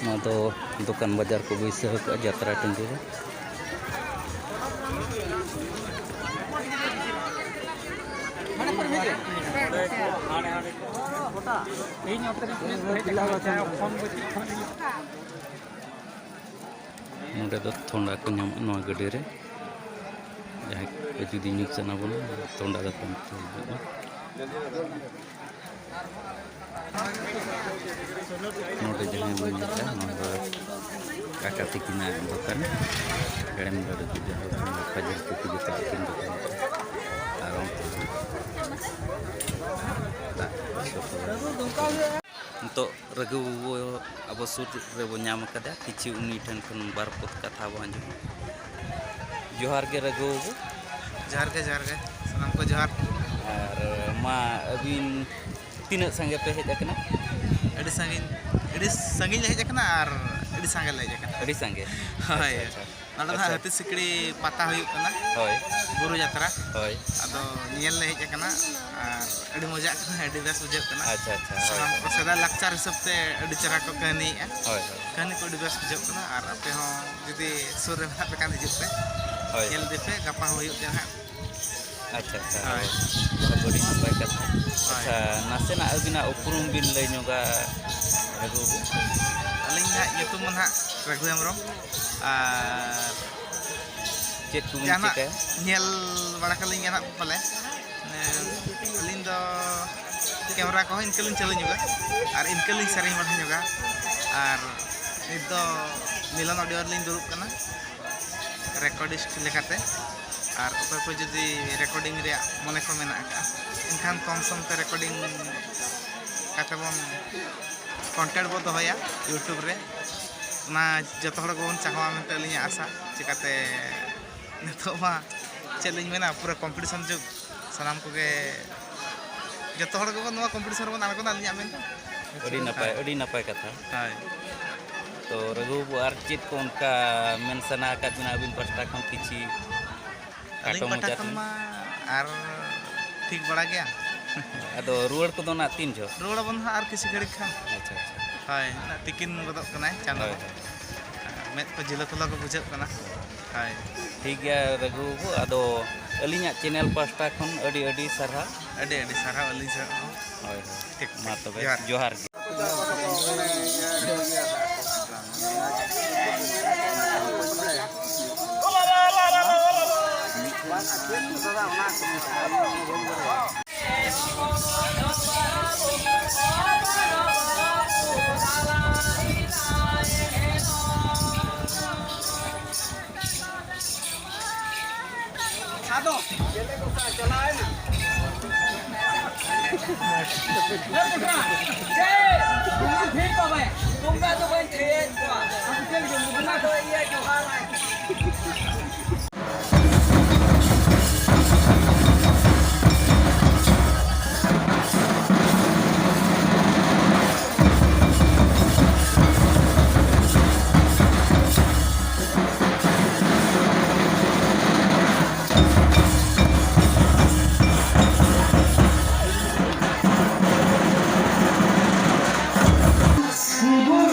ᱱᱚᱣᱟ ᱫᱚ ᱫᱚᱠᱟᱱ ᱵᱟᱡᱟर को बैसाव का यात्रा टंडी रे नोडे दो थोंडा को नाम नवा गड्डी रे जहाँ पे जुदी न्यूज चैनल बोलो थोंडा दा कम नोडे जहाँ बोल जाता नोडे काका तिकिना दुकान गड़म गड़ जुदी बाजार तिकी जुता तिकिन दुकान आराम तो रघु अब सूट रे बो नाम कदा किछि उनी ठन खन बार पत कथा बो अंजम जोहार के रघु जोहार के सलाम को जोहार और मा अबिन तीन संगे पे हेज अकना अडी संगी ले हेज अकना और अडी संगे ले हेज अकना अडी संगे हाय नडा हा हती सिकड़ी पता हुई कना होय बुरु यात्रा होय अदो नियल ले हेज अकना और अडी मजा कना अडी बेस बुझे कना अच्छा अच्छा सलाम को सदा लक्चर हिसाब से अडी चरा को कहानी होय कहानी को अडी बेस बुझे कना और आपे हो जदी सुर रे भात बेकान हिजुप पे होय नियल देपे गपा हुई ते हा अच्छा अच्छा बड़ी नपाय कथा अच्छा नासेना अबिना उपरुम बिन लय नोगा रघु अलिंगा युतुम मन हा रघु हेमरम चेक को बिन चिका नियल बड़ा कलिंग ना पले अलिंग दो कैमरा को इनकलिंग चले ñuga और इनकलिंग सरिंग बड़ा ñuga और नित दो मिलन ऑडियो लिंग दुरुप कना रिकॉर्डिस्ट लेखाते और ᱚᱠᱚᱭ ᱠᱚ ᱡᱩᱫᱤ ᱨᱮᱠᱚᱨᱰᱤᱝ ᱨᱮᱭᱟᱜ ᱢᱚᱱᱮ ᱠᱚ ᱢᱮᱱᱟᱜ ᱟᱠᱟᱫᱼᱟ ᱮᱱᱠᱷᱟᱱ ᱠᱚᱢ ᱥᱚᱢᱛᱮ ᱨᱮᱠᱚᱨᱰᱤᱝ ᱠᱟᱛᱮ ᱵᱚᱱ ᱠᱚᱱᱴᱮᱱᱴ ᱵᱚ ᱫᱚᱦᱚᱭᱟ ᱤᱭᱩᱴᱩᱵᱽ ᱨᱮ ᱚᱱᱟ ᱡᱚᱛᱚ ᱦᱚᱲ ᱜᱮᱵᱚᱱ ᱪᱟᱦᱟᱣᱟ ᱢᱮᱱᱛᱮ ᱟᱹᱞᱤᱧᱟᱜ ᱟᱥᱟ ᱪᱤᱠᱟᱹᱛᱮ ᱱᱤᱛᱚᱜ ᱢᱟ ᱪᱮᱫ ᱞᱤᱧ ᱢᱮᱱᱟ ᱯᱩᱨᱟᱹ ᱠᱚᱢᱯᱤᱴᱤᱥᱚᱱ ᱡᱩᱜᱽ ᱥᱟᱱᱟᱢ ᱠᱚᱜᱮ ᱡᱚᱛᱚ ᱦᱚᱲ ᱜᱮᱵᱚᱱ ᱱᱚᱣᱟ ᱠᱚᱢᱯᱤᱴᱤᱥᱚᱱ ᱨᱮᱵᱚᱱ ᱟᱬᱜᱚᱱᱟ ᱟᱹᱞᱤᱧᱟᱜ ᱢᱮᱱ अड़ी नपाय कथा ᱦᱳᱭ तो रघु और चेक को उनका मेंशन आकाद बिना अबिन पस्ता खन किछि अलिंग पटा खन मा और ठीक बड़ा गया अदो रुआड़ को दो ना तीन जो रुआड़ बन और किसी घड़ी खान अच्छा अच्छा हाय ना तिकिन बदक कनाय चांदो में को जिला तुला को बुझे कना हाय ठीक गया रघु अदो अलिंगा चैनल पस्ता खन अड़ी अड़ी सरहा अड़ी सरहा अलिंग सर होय ठीक मा तबे जोहार सादो चले को चलाए ना ठीक हो भाई तुम का तो भाई खेत को हम चल के मुन्ना तो ये जोहार है Sibur